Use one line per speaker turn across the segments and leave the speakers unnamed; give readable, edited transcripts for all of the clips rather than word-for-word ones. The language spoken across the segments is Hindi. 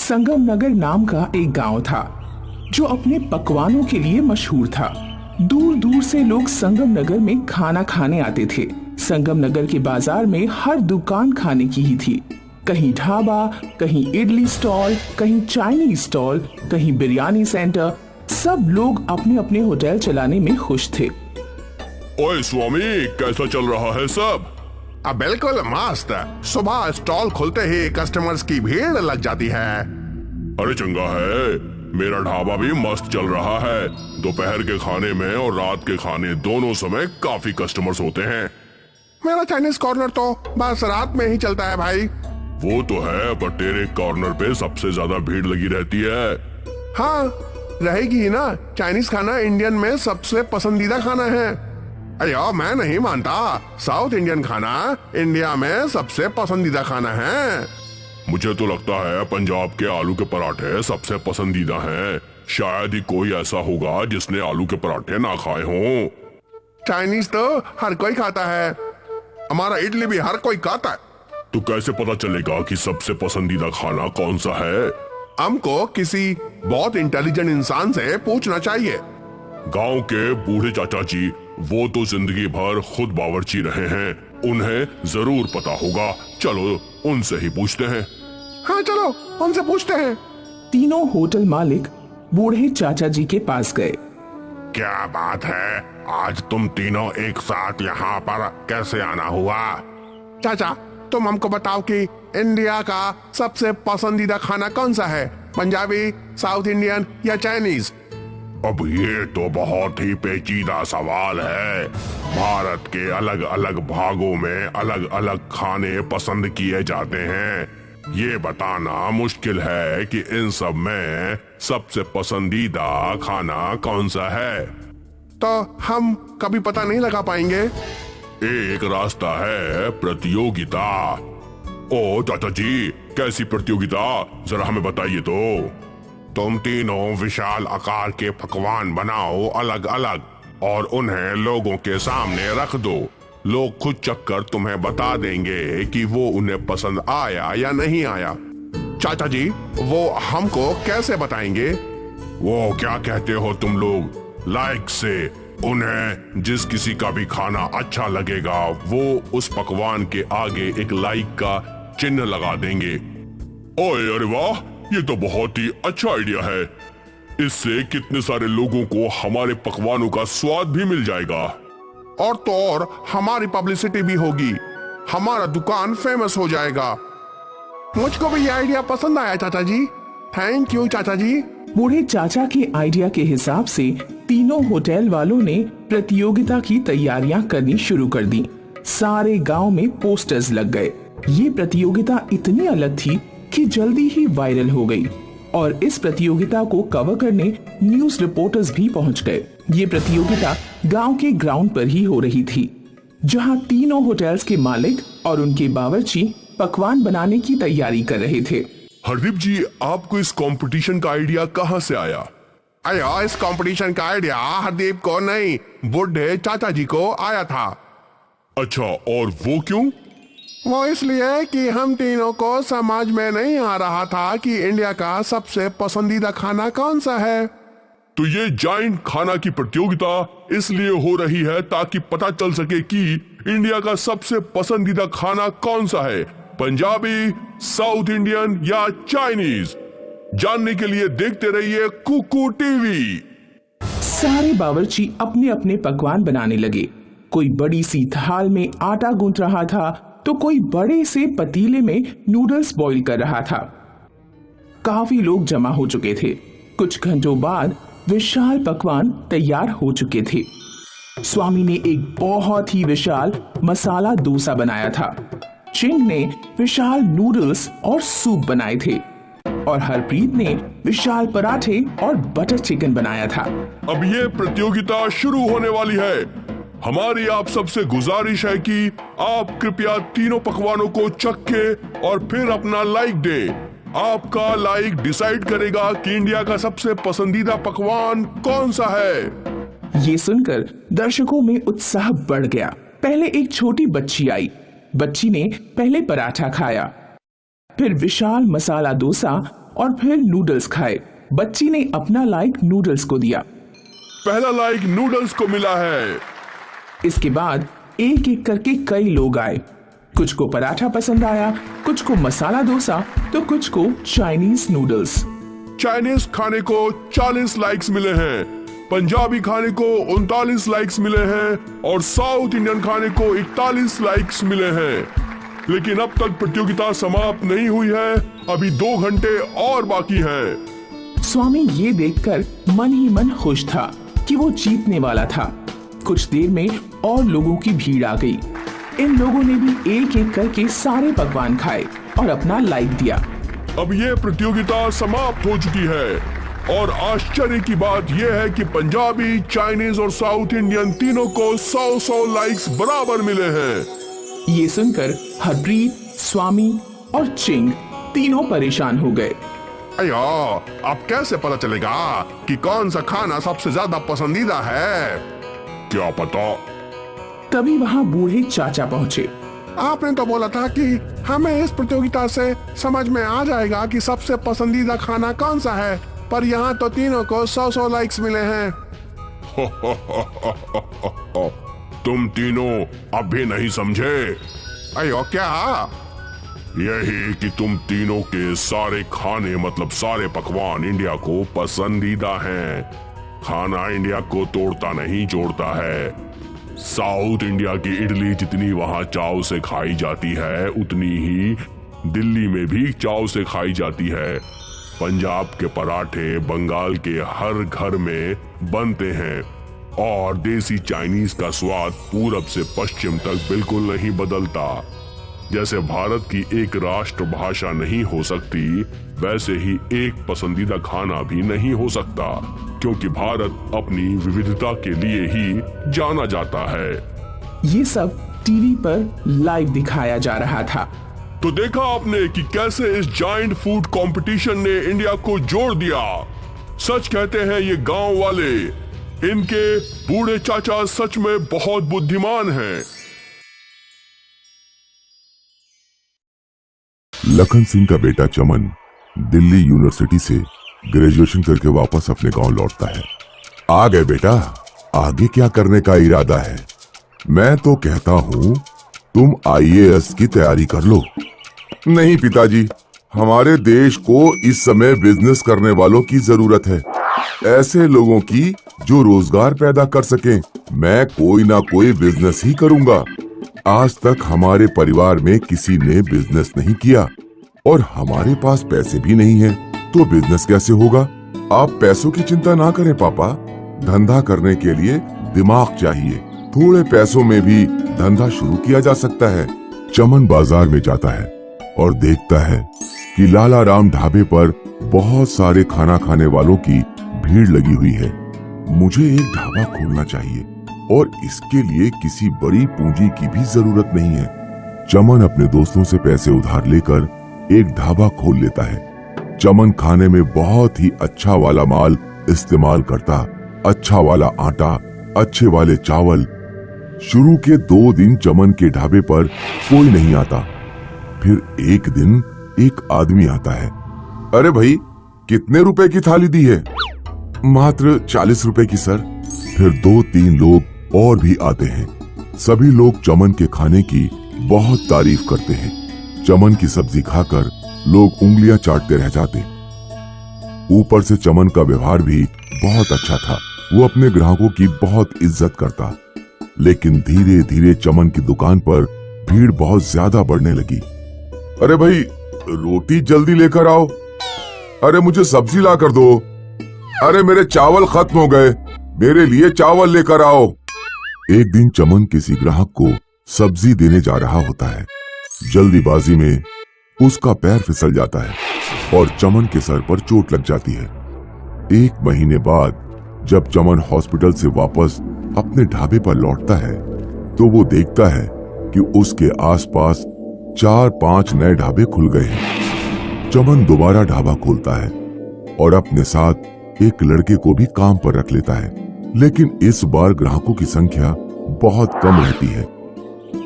संगम नगर नाम का एक गांव था जो अपने पकवानों के लिए मशहूर था। दूर दूर से लोग संगम नगर में खाना खाने आते थे। संगम नगर के बाजार में हर दुकान खाने की ही थी। कहीं ढाबा, कहीं इडली स्टॉल, कहीं चाइनीज स्टॉल, कहीं बिरयानी सेंटर। सब लोग अपने अपने होटल चलाने में खुश थे।
ओए स्वामी, कैसा चल रहा है सब?
बिल्कुल मस्त। सुबह स्टॉल खुलते ही कस्टमर्स की भीड़ लग जाती है।
अरे चंगा है, मेरा ढाबा भी मस्त चल रहा है। दोपहर के खाने में और रात के खाने दोनों समय काफी कस्टमर्स होते हैं।
मेरा चाइनीज कॉर्नर तो बस रात में ही चलता है भाई।
वो तो है, पर तेरे कॉर्नर पे सबसे ज्यादा भीड़ लगी रहती है।
हाँ, रहेगी ही ना। चाइनीज खाना इंडियन में सबसे पसंदीदा खाना है। अरे मैं नहीं मानता। साउथ इंडियन खाना इंडिया में सबसे पसंदीदा खाना है।
मुझे तो लगता है पंजाब के आलू के पराठे सबसे पसंदीदा हैं। शायद ही कोई ऐसा होगा जिसने आलू के पराठे ना खाए हों।
चाइनीज तो हर कोई खाता है। हमारा इडली भी हर कोई खाता है।
तो कैसे पता चलेगा कि सबसे पसंदीदा खाना कौन सा है?
हमको किसी बहुत इंटेलिजेंट इंसान से पूछना चाहिए।
गांव के बूढ़े चाचा जी, वो तो जिंदगी भर खुद बावर्ची रहे हैं। उन्हें जरूर पता होगा। चलो उनसे ही पूछते हैं।
हाँ चलो उनसे पूछते हैं।
तीनों होटल मालिक बूढ़े चाचा जी के पास गए।
क्या बात है, आज तुम तीनों एक साथ यहाँ पर कैसे आना हुआ? चाचा, तुम हमको बताओ कि इंडिया का सबसे पसंदीदा खाना कौन सा है? पंजाबी, साउथ इंडियन या चाइनीज?
अब ये तो बहुत ही पेचीदा सवाल है। भारत के अलग अलग भागों में अलग अलग खाने पसंद किए जाते हैं। ये बताना मुश्किल है कि इन सब में सबसे पसंदीदा खाना कौन सा है।
तो हम कभी पता नहीं लगा पाएंगे।
एक रास्ता है, प्रतियोगिता। ओ चाचा जी, कैसी प्रतियोगिता, जरा हमें बताइए तो।
तुम तीनों विशाल आकार के पकवान बनाओ अलग अलग और उन्हें लोगों के सामने रख दो। लोग खुद चखकर तुम्हें बता देंगे कि वो उन्हें पसंद आया या नहीं आया। चाचा जी, वो हमको कैसे बताएंगे?
वो क्या कहते हो तुम लोग, लाइक से। उन्हें जिस किसी का भी खाना अच्छा लगेगा वो उस पकवान के आगे एक लाइक का चिन्ह लगा देंगे। ओए अरे वाह, ये तो बहुत ही अच्छा आइडिया है। इससे कितने सारे लोगों को हमारे पकवानों का स्वाद भी मिल जाएगा।
और तो और हमारी पब्लिसिटी भी होगी। हमारा दुकान फेमस हो जाएगा। मुझको भी ये आइडिया पसंद आया चाचा जी। थैंक यू चाचा जी।
बूढ़े चाचा के आइडिया के हिसाब से तीनों होटल वालों ने प्रतियोगिता की तैयारियां करनी शुरू कर दी। सारे गांव में पोस्टर्स लग गए। ये प्रतियोगिता इतनी अलग थी कि जल्दी ही वायरल हो गई और इस प्रतियोगिता को कवर करने न्यूज रिपोर्टर्स भी पहुंच गए। ये प्रतियोगिता गांव के ग्राउंड पर ही हो रही थी, जहां तीनों होटल्स के मालिक और उनके बावर्ची पकवान बनाने की तैयारी कर रहे थे।
हरदीप जी, आपको इस कंपटीशन का आइडिया कहां से आया?
अरे इस कंपटीशन का आइडिया हरदीप को नहीं, बूढ़े चाचा जी को आया था।
अच्छा, और वो क्यों?
वो इसलिए कि हम तीनों को समझ में नहीं आ रहा था कि इंडिया का सबसे पसंदीदा खाना कौन सा है।
तो ये जाइंट खाना की प्रतियोगिता इसलिए हो रही है ताकि पता चल सके कि इंडिया का सबसे पसंदीदा खाना कौन सा है, पंजाबी, साउथ इंडियन या चाइनीज। जानने के लिए देखते रहिए कुकू टीवी।
सारे बावर्ची अपने अपने पकवान बनाने लगे। कोई बड़ी सी थाल में आटा गूंथ रहा था तो कोई बड़े से पतीले में नूडल्स बॉईल कर रहा था। काफी लोग जमा हो चुके थे। कुछ घंटों बाद विशाल पकवान तैयार हो चुके थे। स्वामी ने एक बहुत ही विशाल मसाला डोसा बनाया था। चिंग ने विशाल नूडल्स और सूप बनाए थे और हरप्रीत ने विशाल पराठे और बटर चिकन बनाया था।
अब ये प्रतियोगिता शुरू होने वाली है। हमारी आप सबसे गुजारिश है कि आप कृपया तीनों पकवानों को चखे और फिर अपना लाइक दे। आपका लाइक डिसाइड करेगा कि इंडिया का सबसे पसंदीदा पकवान कौन सा है।
ये सुनकर दर्शकों में उत्साह बढ़ गया। पहले एक छोटी बच्ची आई। बच्ची ने पहले पराठा खाया, फिर विशाल मसाला डोसा और फिर नूडल्स खाए। बच्ची ने अपना लाइक नूडल्स को दिया।
पहला लाइक नूडल्स को मिला है।
इसके बाद एक एक करके कई लोग आए। कुछ को पराठा पसंद आया, कुछ को मसाला डोसा, तो कुछ को चाइनीज नूडल्स।
चाइनीज खाने को 40 लाइक्स मिले हैं, पंजाबी खाने को 39 लाइक्स मिले हैं और साउथ इंडियन खाने को 41 लाइक्स मिले हैं। लेकिन अब तक प्रतियोगिता समाप्त नहीं हुई है, अभी 2 घंटे और बाकी हैं।
स्वामी ये देखकर मन ही मन खुश था कि वो जीतने वाला था। कुछ देर में और लोगों की भीड़ आ गई। इन लोगों ने भी एक एक करके सारे पकवान खाए और अपना लाइक दिया।
अब ये प्रतियोगिता समाप्त हो चुकी है और आश्चर्य की बात यह है कि पंजाबी, चाइनीज और साउथ इंडियन तीनों को 100-100 लाइक्स बराबर मिले हैं।
ये सुनकर हरप्रीत, स्वामी और चिंग तीनों परेशान हो गए।
अयो, अब कैसे पता चलेगा कि कौन सा खाना सबसे ज्यादा पसंदीदा है? क्या पता।
तभी वहाँ बूढ़े चाचा पहुँचे।
आपने तो बोला था कि हमें इस प्रतियोगिता से समझ में आ जाएगा कि सबसे पसंदीदा खाना कौन सा है, पर यहाँ तो तीनों को 100-100 लाइक्स मिले हैं। तुम तीनों अब भी नहीं समझे? अयो क्या? यही कि तुम तीनों के सारे खाने मतलब सारे पकवान इंडिया को पसंदीदा हैं। खाना इंडिया को तोड़ता नहीं जोड़ता है। साउथ इंडिया की इडली जितनी वहाँ चाव से खाई जाती है उतनी ही दिल्ली में भी चाव से खाई जाती है। पंजाब के पराठे बंगाल के हर घर में बनते हैं और देसी चाइनीज का स्वाद पूरब से पश्चिम तक बिल्कुल नहीं बदलता। जैसे भारत की एक राष्ट्र भाषा नहीं हो सकती, वैसे ही एक पसंदीदा खाना भी नहीं हो सकता, क्योंकि भारत अपनी विविधता के लिए ही जाना जाता है।
ये सब टीवी पर लाइव दिखाया जा रहा था।
तो देखा आपने कि कैसे इस जायंट फूड कंपटीशन ने इंडिया को जोड़ दिया। सच कहते हैं ये गांव वाले, इनके बूढ़े चाचा सच में बहुत बुद्धिमान हैं।
लखन सिंह का बेटा चमन दिल्ली यूनिवर्सिटी से ग्रेजुएशन करके वापस अपने गांव लौटता है। आ गए बेटा, आगे क्या करने का इरादा है? मैं तो कहता हूँ तुम IAS की तैयारी कर लो। नहीं पिताजी, हमारे देश को इस समय बिजनेस करने वालों की जरूरत है, ऐसे लोगों की जो रोजगार पैदा कर सकें। मैं कोई ना कोई बिजनेस ही करूंगा। आज तक हमारे परिवार में किसी ने बिजनेस नहीं किया और हमारे पास पैसे भी नहीं हैं, तो बिजनेस कैसे होगा? आप पैसों की चिंता ना करें पापा, धंधा करने के लिए दिमाग चाहिए। थोड़े पैसों में भी धंधा शुरू किया जा सकता है। चमन बाजार में जाता है और देखता है कि लाला राम ढाबे पर बहुत सारे खाना खाने वालों की भीड़ लगी हुई है। मुझे एक ढाबा खोलना चाहिए और इसके लिए किसी बड़ी पूंजी की भी जरूरत नहीं है। चमन अपने दोस्तों से पैसे उधार लेकर एक ढाबा खोल लेता है। चमन खाने में बहुत ही अच्छा वाला माल इस्तेमाल करता, अच्छा वाला आटा, अच्छे वाले चावल। शुरू के 2 दिन चमन के ढाबे पर कोई नहीं आता। फिर एक दिन एक आदमी आता है। अरे भाई, कितने रुपए की थाली दी है? मात्र 40 रुपए की सर। फिर 2-3 लोग और भी आते हैं। सभी लोग चमन के खाने की बहुत तारीफ करते हैं। चमन की सब्जी खाकर लोग उंगलियां चाटते रह जाते। ऊपर से चमन का व्यवहार भी बहुत अच्छा था। वो अपने ग्राहकों की बहुत इज्जत करता। लेकिन धीरे धीरे चमन की दुकान पर भीड़ बहुत ज्यादा बढ़ने लगी। अरे भाई, रोटी जल्दी लेकर आओ। अरे मुझे सब्जी ला कर दो। अरे मेरे चावल खत्म हो गए, मेरे लिए चावल लेकर आओ। एक दिन चमन किसी ग्राहक को सब्जी देने जा रहा होता है। जल्दीबाजी में उसका पैर फिसल जाता है और चमन के सर पर चोट लग जाती है। 1 महीने बाद जब चमन हॉस्पिटल से वापस अपने ढाबे पर लौटता है तो वो देखता है कि उसके आसपास 4-5 नए ढाबे खुल गए हैं। चमन दोबारा ढाबा खोलता है और अपने साथ एक लड़के को भी काम पर रख लेता है, लेकिन इस बार ग्राहकों की संख्या बहुत कम रहती है।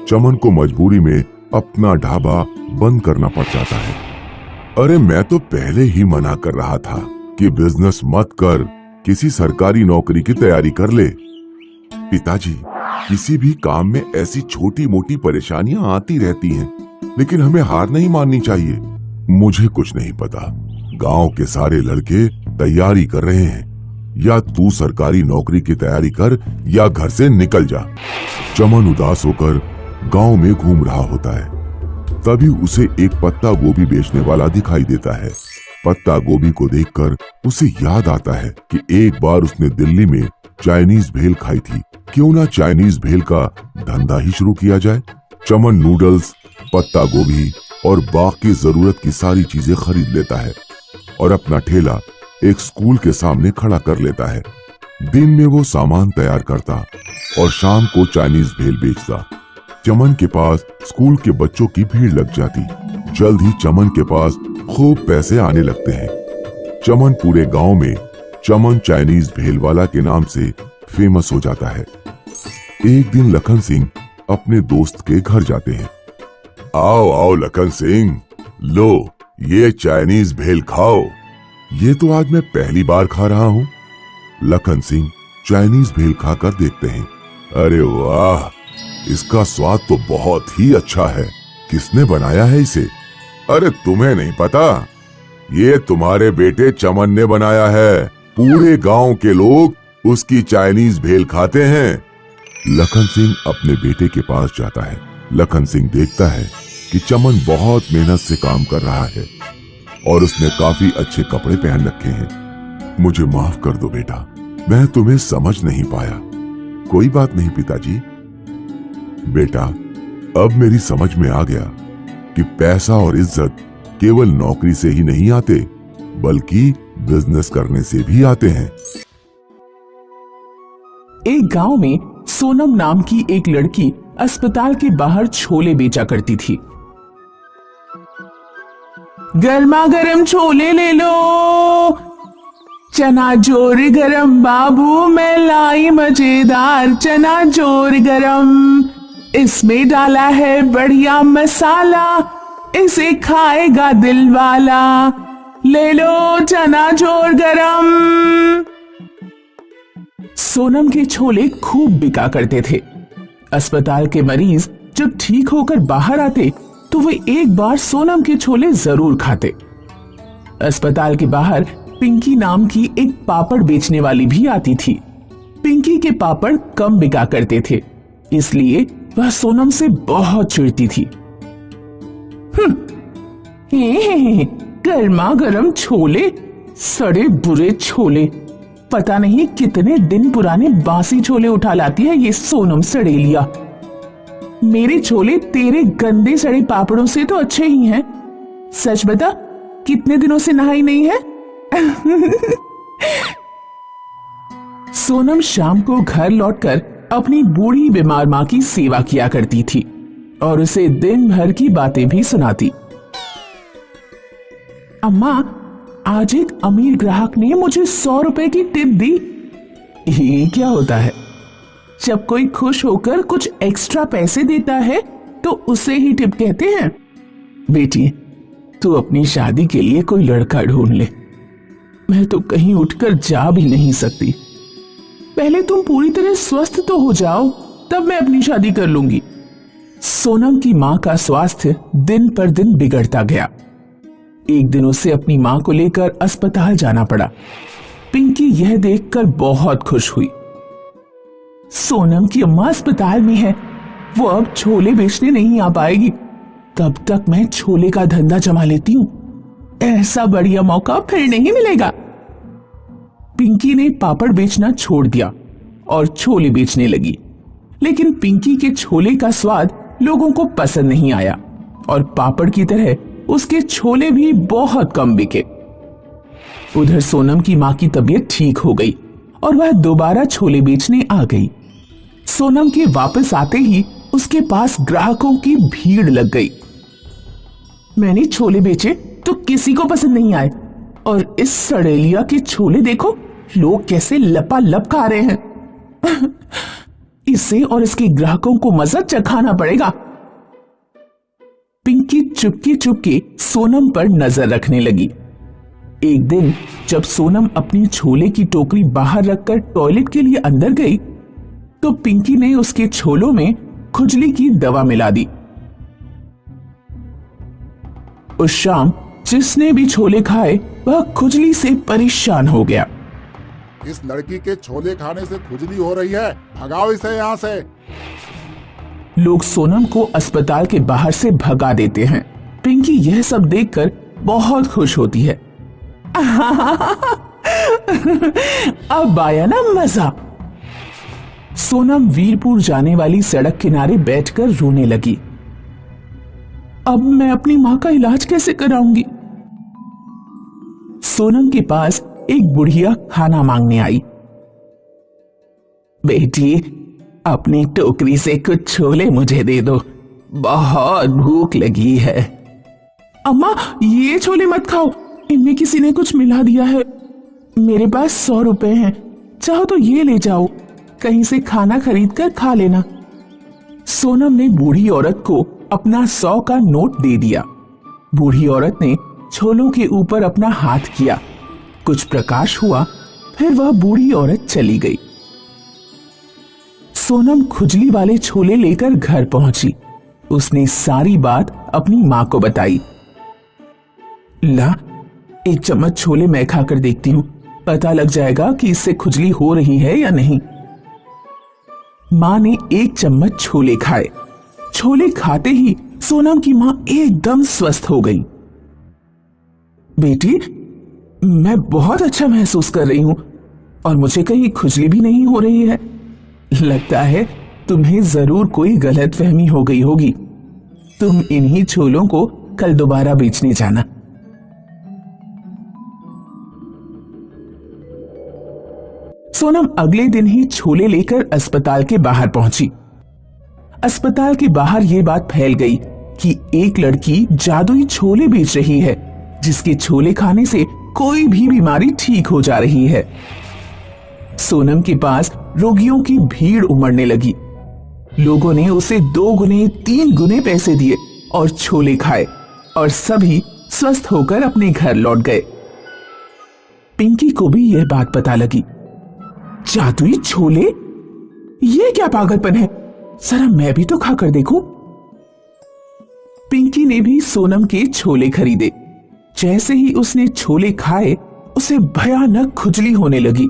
चमन को मजबूरी में अपना ढाबा बंद करना पड़ जाता है। अरे मैं तो पहले ही मना कर रहा था कि बिजनेस मत कर, किसी सरकारी नौकरी की तैयारी कर ले। पिताजी, किसी भी काम में ऐसी छोटी मोटी परेशानियां आती रहती हैं, लेकिन हमें हार नहीं माननी चाहिए। मुझे कुछ नहीं पता, गांव के सारे लड़के तैयारी कर रहे हैं। या तू सरकारी नौकरी की तैयारी कर या घर से निकल जा। चमन उदास होकर गांव में घूम रहा होता है। तभी उसे एक पत्ता गोभी बेचने वाला दिखाई देता है। पत्ता गोभी को देखकर उसे याद आता है कि एक बार उसने दिल्ली में चाइनीज भेल खाई थी। क्यों ना चाइनीज भेल का धंधा ही शुरू किया जाए। चमन नूडल्स, पत्ता गोभी और बाकी जरूरत की सारी चीजें खरीद लेता है और अपना ठेला एक स्कूल के सामने खड़ा कर लेता है। दिन में वो सामान तैयार करता और शाम को चाइनीज भेल बेचता। चमन के पास स्कूल के बच्चों की भीड़ लग जाती। जल्द ही चमन के पास खूब पैसे आने लगते हैं। चमन पूरे गांव में चमन चाइनीज भेल वाला के नाम से फेमस हो जाता है। एक दिन लखन सिंह अपने दोस्त के घर जाते हैं। आओ आओ लखन सिंह, लो ये चाइनीज भेल खाओ। ये तो आज मैं पहली बार खा रहा हूँ। लखन सिंह चाइनीज भेल खाकर देखते हैं। अरे वाह, इसका स्वाद तो बहुत ही अच्छा है। किसने बनाया है इसे? अरे तुम्हें नहीं पता, ये तुम्हारे बेटे चमन ने बनाया है। पूरे गांव के लोग उसकी चाइनीज भेल खाते हैं। लखन सिंह अपने बेटे के पास जाता है। लखन सिंह देखता है कि चमन बहुत मेहनत से काम कर रहा है और उसने काफी अच्छे कपड़े पहन रखे हैं। मुझे माफ कर दो बेटा, मैं तुम्हें समझ नहीं पाया। कोई बात नहीं पिताजी। बेटा, अब मेरी समझ में आ गया कि पैसा और इज्जत केवल नौकरी से ही नहीं आते, बल्कि बिजनेस करने से भी आते हैं।
एक गांव में सोनम नाम की एक लड़की अस्पताल के बाहर छोले बेचा करती थी। गर्मा गर्म छोले ले लो, चना जोर गरम बाबू, मैं लाई मजेदार चना जोर गरम। इसमें डाला है बढ़िया मसाला, इसे खाएगा दिल वाला। ले लो चना जोर गरम। सोनम के छोले खूब बिका करते थे। अस्पताल के मरीज जब ठीक होकर बाहर आते तो वे एक बार सोनम के छोले जरूर खाते। अस्पताल के बाहर पिंकी नाम की एक पापड़ बेचने वाली भी आती थी। पिंकी के पापड़ कम बिका करते थे, इसलिए वह सोनम से बहुत चिढ़ती थी। गर्मा गर्म छोले, सड़े बुरे छोले, पता नहीं कितने दिन पुराने बासी छोले उठा लाती है ये सोनम सड़ेलिया। मेरे छोले तेरे गंदे सड़े पापड़ों से तो अच्छे ही हैं। सच बता, कितने दिनों से नहाई नहीं है? सोनम शाम को घर लौटकर अपनी बूढ़ी बीमार माँ की सेवा किया करती थी और उसे दिन भर की बातें भी सुनाती। अम्मा, आज एक अमीर ग्राहक ने मुझे 100 रुपए की टिप दी। ये क्या होता है? जब कोई खुश होकर कुछ एक्स्ट्रा पैसे देता है तो उसे ही टिप कहते हैं। बेटी, तू अपनी शादी के लिए कोई लड़का ढूंढ ले। मैं तो कहीं उठकर जा भी नहीं सकती। पहले तुम पूरी तरह स्वस्थ तो हो जाओ, तब मैं अपनी शादी कर लूंगी। सोनम की मां का स्वास्थ्य दिन पर दिन बिगड़ता गया। एक दिन उसे अपनी मां को लेकर अस्पताल जाना पड़ा। पिंकी यह देखकर बहुत खुश हुई। सोनम की अम्मा अस्पताल में है, वो अब छोले बेचने नहीं आ पाएगी। तब तक मैं छोले का धंधा जमा लेती हूँ, ऐसा बढ़िया मौका फिर नहीं मिलेगा। पिंकी ने पापड़ बेचना छोड़ दिया और छोले बेचने लगी। लेकिन पिंकी के छोले का स्वाद लोगों को पसंद नहीं आया और पापड़ की तरह उसके छोले भी बहुत कम बिके। उधर सोनम की मां की तबीयत ठीक हो गई और वह दोबारा छोले बेचने आ गई। सोनम के वापस आते ही उसके पास ग्राहकों की भीड़ लग गई। मैंने छोले बेचे तो किसी को पसंद नहीं आए, और इस सड़ेलिया के छोले देखो, लोग कैसे लपालप खा रहे हैं। इसे और इसके ग्राहकों को मजा चखाना पड़ेगा। पिंकी चुपके चुपके सोनम पर नजर रखने लगी। एक दिन जब सोनम अपनी छोले की टोकरी बाहर रखकर टॉयलेट के लिए अंदर गई तो पिंकी ने उसके छोलों में खुजली की दवा मिला दी। उस शाम जिसने भी छोले खाए वह खुजली से परेशान हो गया।
इस लड़की के छोले खाने से खुजली हो रही है, भगाओ इसे यहाँ से।
लोग सोनम को अस्पताल के बाहर से भगा देते हैं। पिंकी यह सब देखकर बहुत खुश होती है। अब आया ना मजा। सोनम वीरपुर जाने वाली सड़क किनारे बैठकर रोने लगी। अब मैं अपनी मां का इलाज कैसे कराऊंगी? सोनम के पास एक बुढ़िया खाना मांगने आई। बेटी, अपनी टोकरी से कुछ छोले मुझे दे दो, बहुत भूख लगी है। अम्मा, ये छोले मत खाओ, इनमें किसी ने कुछ मिला दिया है। मेरे पास 100 रुपए हैं, चाहो तो ये ले जाओ, कहीं से खाना खरीद कर खा लेना। सोनम ने बूढ़ी औरत को अपना 100 का नोट दे दिया। बूढ़ी औरत ने छोलों के ऊपर अपना हाथ किया, कुछ प्रकाश हुआ, फिर वह बूढ़ी औरत चली गई। सोनम खुजली वाले छोले लेकर घर पहुंची। उसने सारी बात अपनी मां को बताई। ला, एक चम्मच छोले मैं खाकर देखती हूं, पता लग जाएगा कि इससे खुजली हो रही है या नहीं। मां ने एक चम्मच छोले खाए। छोले खाते ही सोनम की मां एकदम स्वस्थ हो गई। बेटी, मैं बहुत अच्छा महसूस कर रही हूं और मुझे कहीं खुजली भी नहीं हो रही है। लगता है तुम्हें जरूर कोई गलतफहमी हो गई होगी। तुम इन्हीं छोलों को कल दोबारा बेचने जाना। सोनम अगले दिन ही छोले लेकर अस्पताल के बाहर पहुंची। अस्पताल के बाहर यह बात फैल गई कि एक लड़की जादुई छोले बेच रही है, जिसके छोले खाने से कोई भी बीमारी ठीक हो जा रही है। सोनम के पास रोगियों की भीड़ उमड़ने लगी। लोगों ने उसे 2 गुने 3 गुने पैसे दिए और छोले खाए और सभी स्वस्थ होकर अपने घर लौट गए। पिंकी को भी यह बात पता लगी। जादुई छोले, ये क्या पागलपन है? जरा मैं भी तो खाकर देखूं। पिंकी ने भी सोनम के छोले खरीदे। जैसे ही उसने छोले खाए उसे भयानक खुजली होने लगी।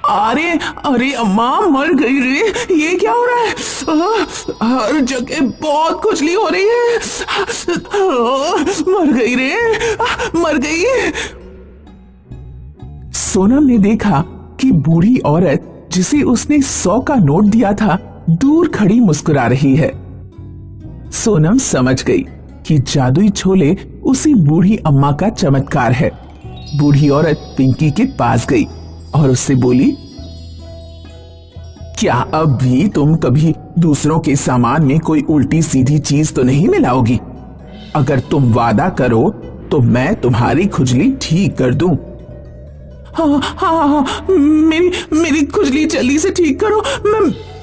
अरे अरे अम्मा, मर गई रे, ये क्या हो रहा है? हर जगह बहुत खुजली हो रही है। मर गई रे, मर गई। सोनम ने देखा कि बूढ़ी औरत जिसे उसने 100 का नोट दिया था दूर खड़ी मुस्कुरा रही है। सोनम समझ गई कि जादुई छोले उसी बूढ़ी अम्मा का चमत्कार है। बूढ़ी औरत पिंकी के पास गई और उससे बोली, क्या अब भी तुम कभी दूसरों के सामान में कोई उल्टी सीधी चीज तो नहीं मिलाओगी? अगर तुम वादा करो तो मैं तुम्हारी खुजली ठीक कर दूं। हाँ, मेरी खुजली जल्दी से ठीक करो।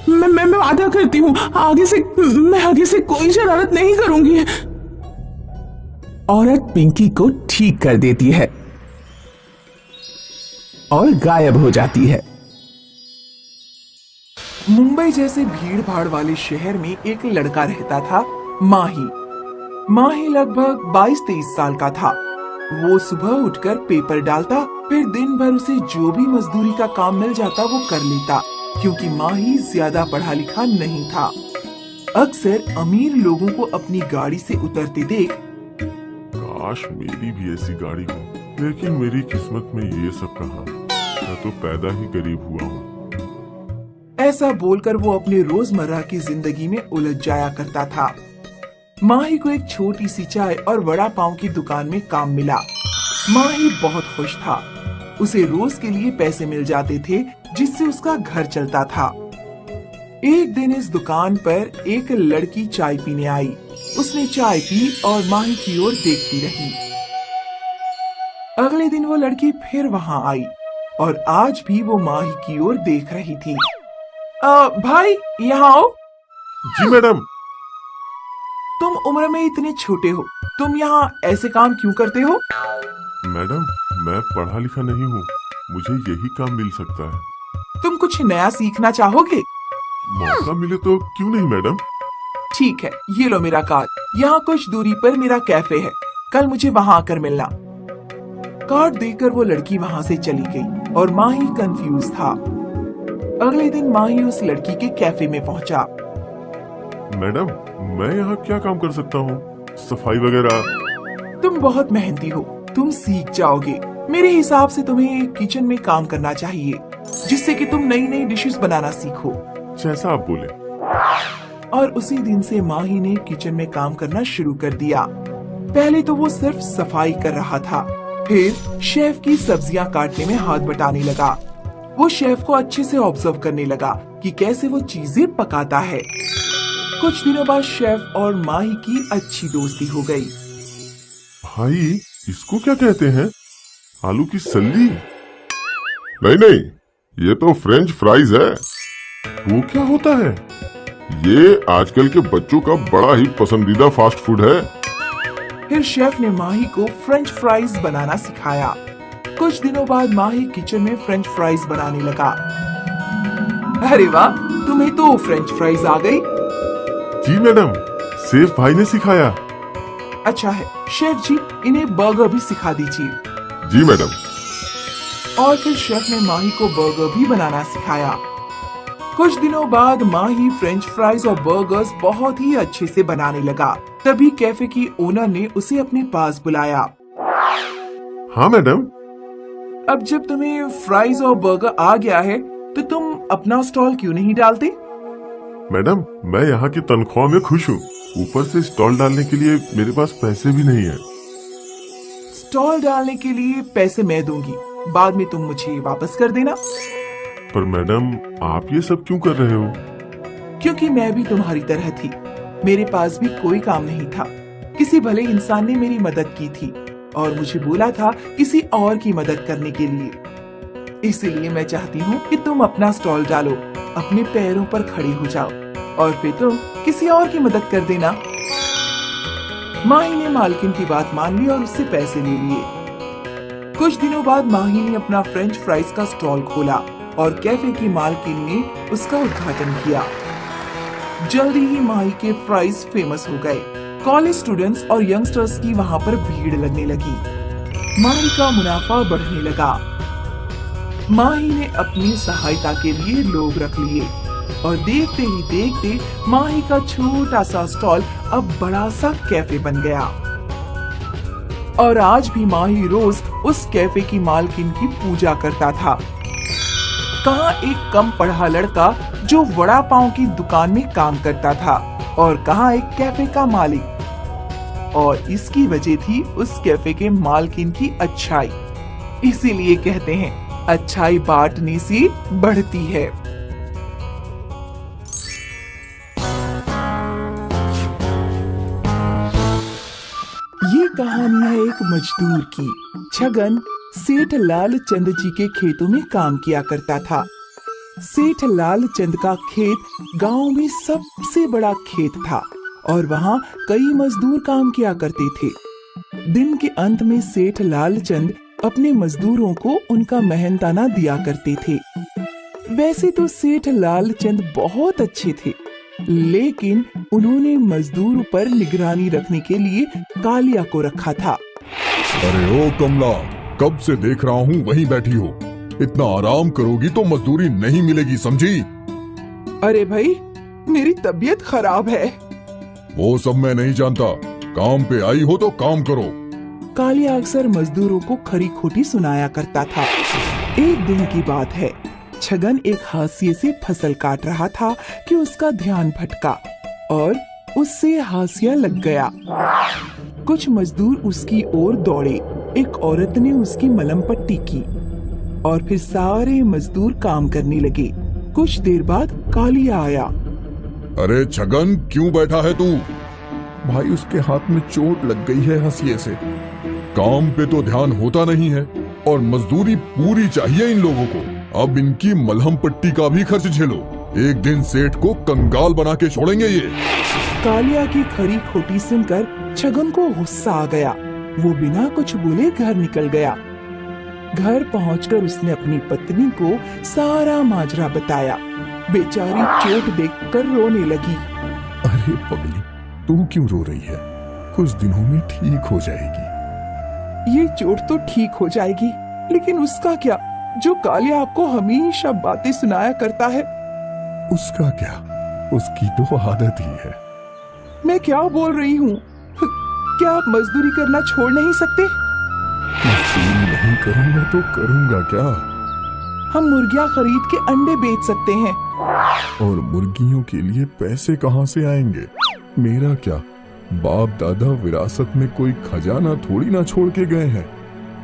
मैं वादा करती हूँ, आगे से कोई शरारत नहीं करूंगी। औरत पिंकी को ठीक कर देती है और गायब हो जाती है।
मुंबई जैसे भीड़ भाड़ वाले शहर में एक लड़का रहता था, माही। माही लगभग 22-23 साल का था। वो सुबह उठकर पेपर डालता, फिर दिन भर उसे जो भी मजदूरी का काम मिल जाता वो कर लेता, क्योंकि माही ज्यादा पढ़ा लिखा नहीं था। अक्सर अमीर लोगों को अपनी गाड़ी से उतरते देख,
काश मेरी भी ऐसी गाड़ी हो, लेकिन मेरी किस्मत में ये सब कहाँ। मैं तो पैदा ही गरीब हुआ हूँ।
ऐसा बोलकर वो अपने रोजमर्रा की जिंदगी में उलझ जाया करता था। माही को एक छोटी सी चाय और वड़ा पाव की दुकान में काम मिला। माही बहुत खुश था। उसे रोज के लिए पैसे मिल जाते थे, जिससे उसका घर चलता था। एक दिन इस दुकान पर एक लड़की चाय पीने आई। उसने चाय पी और माही की ओर देखती रही। अगले दिन वो लड़की फिर वहाँ आई और आज भी वो माही की ओर देख रही थी। भाई, यहाँ आओ।
जी मैडम।
तुम उम्र में इतने छोटे हो, तुम यहाँ ऐसे काम क्यों करते हो?
मैडम, मैं पढ़ा लिखा नहीं हूँ, मुझे यही काम मिल सकता है।
तुम कुछ नया सीखना चाहोगे?
मौका मिले तो क्यों नहीं मैडम।
ठीक है, ये लो मेरा कार्ड। यहाँ कुछ दूरी पर मेरा कैफे है, कल मुझे वहाँ आकर मिलना। कार्ड देकर वो लड़की वहाँ से चली गई और माही कंफ्यूज था। अगले दिन माही उस लड़की के कैफे में पहुँचा।
मैडम, मैं यहाँ क्या काम कर सकता हूँ? सफाई वगैरह?
तुम बहुत मेहनती हो, तुम सीख जाओगे। मेरे हिसाब से तुम्हें किचन में काम करना चाहिए, जिससे कि तुम नई नई डिशेस बनाना सीखो।
जैसा आप बोले।
और उसी दिन से माही ने किचन में काम करना शुरू कर दिया। पहले तो वो सिर्फ सफाई कर रहा था, फिर शेफ की सब्जियां काटने में हाथ बटाने लगा। वो शेफ को अच्छे से ऑब्जर्व करने लगा कि कैसे वो चीजें पकाता है। कुछ दिनों बाद शेफ और माही की अच्छी दोस्ती हो गई।
भाई, इसको क्या कहते हैं? आलू की सल्ली? नहीं नहीं, ये तो फ्रेंच फ्राइज है। वो क्या होता है? ये आजकल के बच्चों का बड़ा ही पसंदीदा फास्ट फूड है।
फिर शेफ ने माही को फ्रेंच फ्राइज बनाना सिखाया। कुछ दिनों बाद माही किचन में फ्रेंच फ्राइज बनाने लगा। अरे वाह, तुम्हें तो फ्रेंच फ्राइज आ गई।
जी मैडम, शेफ भाई ने सिखाया।
अच्छा है शेफ जी, इन्हें बर्गर भी सिखा दीजिए।
जी मैडम।
और फिर शेफ ने माही को बर्गर भी बनाना सिखाया। कुछ दिनों बाद माही फ्रेंच फ्राइज और बर्गर्स बहुत ही अच्छे से बनाने लगा। तभी कैफे की ओनर ने उसे अपने पास बुलाया।
हाँ मैडम।
अब जब तुम्हें फ्राइज और बर्गर आ गया है, तो तुम अपना स्टॉल क्यों नहीं डालते?
मैडम, मैं यहाँ की तनख्वाह में खुश हूँ। ऊपर से स्टॉल डालने के लिए मेरे पास पैसे भी नहीं है।
स्टॉल डालने के लिए पैसे मैं दूंगी, बाद में तुम मुझे वापस कर देना।
पर मैडम, आप ये सब क्यों कर रहे हो?
क्योंकि मैं भी तुम्हारी तरह थी, मेरे पास भी कोई काम नहीं था। किसी भले इंसान ने मेरी मदद की थी और मुझे बोला था किसी और की मदद करने के लिए। इसीलिए मैं चाहती हूँ कि तुम अपना स्टॉल डालो, अपने पैरों पर खड़े हो जाओ और फिर तुम किसी और की मदद कर देना। माही ने मालकिन की बात मान ली और उससे पैसे ले लिए। कुछ दिनों बाद माही ने अपना फ्रेंच फ्राइज का स्टॉल खोला और कैफे की मालकिन ने उसका उद्घाटन किया। जल्दी ही माही के फ्राइज फेमस हो गए। कॉलेज स्टूडेंट्स और यंगस्टर्स की वहाँ पर भीड़ लगने लगी। माही का मुनाफा बढ़ने लगा। माही ने अपनी सहायता के लिए लोग रख लिए और देखते ही देखते माही का छोटा सा स्टॉल अब बड़ा सा कैफे बन गया। और आज भी माही रोज उस कैफे की मालकिन की पूजा करता था। कहाँ एक कम पढ़ा लड़का जो वड़ा पाव की दुकान में काम करता था और कहाँ एक कैफे का मालिक। और इसकी वजह थी उस कैफे के मालकिन की अच्छाई। इसीलिए कहते हैं, अच्छाई बांटने से बढ़ती है। ये कहानी है एक मजदूर की। छगन सेठ लाल चंद जी के खेतों में काम किया करता था। सेठ लाल चंद का खेत गांव में सबसे बड़ा खेत था और वहाँ कई मजदूर काम किया करते थे। दिन के अंत में सेठ लाल चंद अपने मजदूरों को उनका मेहनताना दिया करते थे। वैसे तो सेठ लाल चंद बहुत अच्छे थे, लेकिन उन्होंने मजदूर पर निगरानी रखने के लिए कालिया को रखा था।
अरे ओ कमला, कब से देख रहा हूँ वहीं बैठी हो। इतना आराम करोगी तो मजदूरी नहीं मिलेगी, समझी?
अरे भाई, मेरी तबीयत खराब है।
वो सब मैं नहीं जानता, काम पे आई हो तो काम करो।
कालिया अक्सर मजदूरों को खरी खोटी सुनाया करता था। एक दिन की बात है, छगन एक हाशिए से फसल काट रहा था कि उसका ध्यान भटका और उससे हाशिया लग गया। कुछ मजदूर उसकी ओर दौड़े। एक औरत ने उसकी मलम पट्टी की और फिर सारे मजदूर काम करने लगे। कुछ देर बाद कालिया आया।
अरे छगन, क्यों बैठा है तू?
भाई, उसके हाथ में चोट लग गई है हंसिए से।
काम पे तो ध्यान होता नहीं है और मजदूरी पूरी चाहिए इन लोगों को। अब इनकी मलहम पट्टी का भी खर्च झेलो। एक दिन सेठ को कंगाल बना के छोड़ेंगे ये।
कालिया की खरी खोटी सुनकर छगन को गुस्सा आ गया। वो बिना कुछ बोले घर निकल गया। घर पहुंचकर उसने अपनी पत्नी को सारा माजरा बताया। बेचारी चोट देखकर रोने लगी।
अरे पगली, तू क्यों रो रही है? कुछ दिनों में ठीक हो जाएगी।
ये चोट तो ठीक हो जाएगी, लेकिन उसका क्या जो कालिया आपको हमेशा बातें सुनाया करता है?
उसका क्या, उसकी तो आदत ही है।
मैं क्या बोल रही हूँ? क्या आप मजदूरी करना छोड़ नहीं सकते?
मजदूरी नहीं करूंगा तो करूंगा क्या?
हम मुर्गियाँ खरीद के अंडे बेच सकते हैं।
और मुर्गियों के लिए पैसे कहाँ से आएंगे? मेरा क्या, बाप दादा विरासत में कोई खजाना थोड़ी ना छोड़ के गए हैं।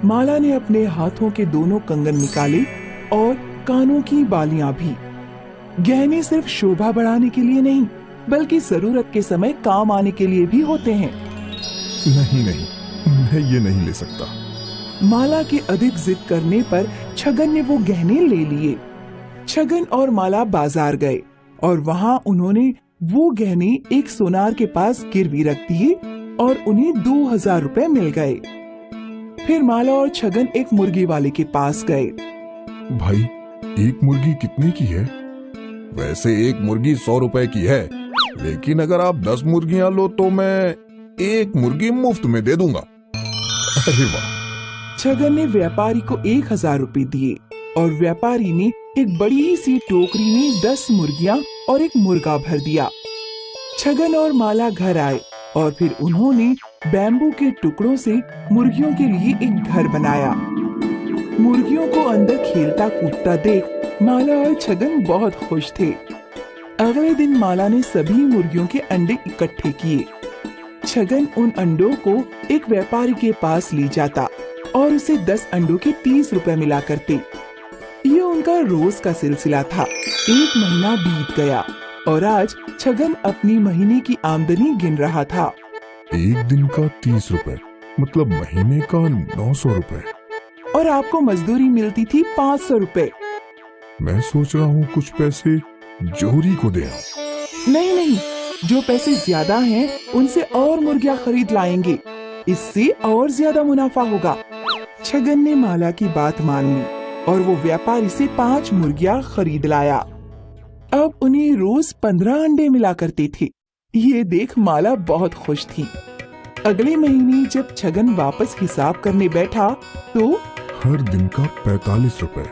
माला ने अपने हाथों के दोनों कंगन निकाले और कानों की बालियां भी। गहने सिर्फ शोभा बढ़ाने के लिए नहीं, बल्कि जरूरत के समय काम आने के लिए भी होते हैं।
नहीं नहीं, मैं ये नहीं ले सकता।
माला की अधिक जिद करने पर छगन ने वो गहने ले लिए। छगन और माला बाजार गए और वहाँ उन्होंने वो गहने एक सोनार के पास गिरवी रख दिए और उन्हें 2000 रुपए मिल गए। फिर माला और छगन एक मुर्गी वाले के पास गए।
भाई, एक मुर्गी कितने की है? वैसे एक मुर्गी 100 रुपए की है, लेकिन अगर आप 10 मुर्गियां लो तो मैं एक मुर्गी मुफ्त में दे दूंगा। अरे वाह!
छगन ने व्यापारी को 1000 रुपए दिए और व्यापारी ने एक बड़ी सी टोकरी में 10 मुर्गियां और एक मुर्गा भर दिया। छगन और माला घर आए और फिर उन्होंने बैम्बू के टुकड़ों से मुर्गियों के लिए एक घर बनाया। मुर्गियों को अंदर खेलता कूदता देख माला और छगन बहुत खुश थे। अगले दिन माला ने सभी मुर्गियों के अंडे इकट्ठे किए। छगन उन अंडों को एक व्यापारी के पास ले जाता और उसे 10 अंडों के 30 रुपए मिला करते। ये उनका रोज का सिलसिला था। एक महीना बीत गया और आज छगन अपनी महीने की आमदनी गिन रहा था।
एक दिन का 30 रुपए मतलब महीने का 900 रुपए।
और आपको मजदूरी मिलती थी 500 रुपए।
मैं सोच रहा हूँ कुछ पैसे जोहरी को दे आऊं।
नहीं नहीं, जो पैसे ज्यादा हैं उनसे और मुर्गियाँ खरीद लाएंगे, इससे और ज्यादा मुनाफा होगा। छगन ने माला की बात मान ली और वो व्यापारी से 5 मुर्गियाँ खरीद लाया। अब उन्हें रोज 15 अंडे मिला करते थे। ये देख माला बहुत खुश थी। अगले महीने जब छगन वापस हिसाब करने बैठा तो
हर दिन का 45 रुपए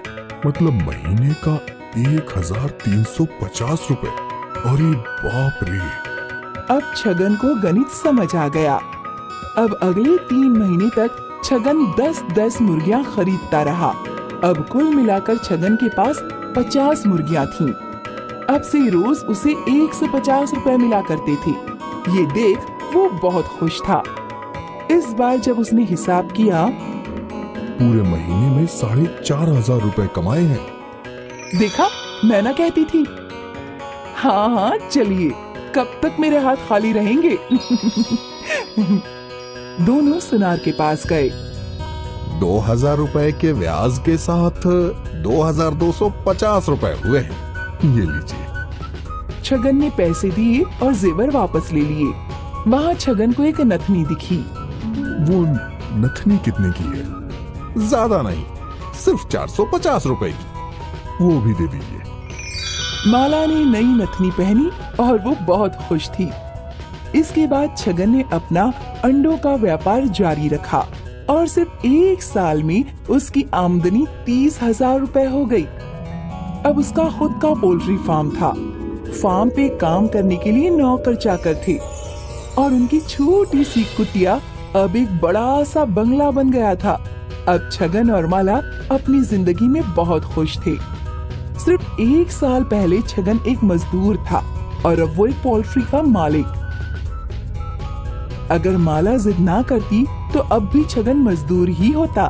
मतलब महीने का 1350 रुपए। अरे बाप रे!
अब छगन को गणित समझ आ गया। अब अगले 3 महीने तक छगन 10-10 मुर्गियाँ खरीदता रहा। अब कुल मिलाकर छगन के पास 50 मुर्गियाँ थीं। अब से रोज उसे 150 रुपए मिला करते थे। ये देख वो बहुत खुश था। इस बार जब उसने हिसाब किया,
पूरे महीने में 4500 रुपए कमाए हैं।
देखा, मैं ना कहती थी। हाँ हाँ, चलिए, कब तक मेरे हाथ खाली रहेंगे? दोनों सुनार के पास गए।
2000 रुपए के ब्याज के साथ 2250 रुपए हुए हैं। ये लीजिए।
छगन ने पैसे दिए और जेवर वापस ले लिए। वहाँ छगन को एक नथनी दिखी।
वो नथनी कितने की है? ज्यादा नहीं, सिर्फ 450 रुपए की। वो भी दे दीजिए।
माला ने नई नथनी पहनी और वो बहुत खुश थी। इसके बाद छगन ने अपना अंडों का व्यापार जारी रखा और सिर्फ 1 साल में उसकी आमदनी 30,000 रुपए हो गई। अब उसका खुद का पोल्ट्री फार्म था। फार्म पे काम करने के लिए नौकर चाकर थे और उनकी छोटी सी कुटिया अब एक बड़ा सा बंगला बन गया था। अब छगन और माला अपनी जिंदगी में बहुत खुश थे। सिर्फ 1 साल पहले छगन एक मजदूर था और अब वो एक पोल्ट्री का मालिक। अगर माला जिद ना करती तो अब भी छगन मजदूर ही होता।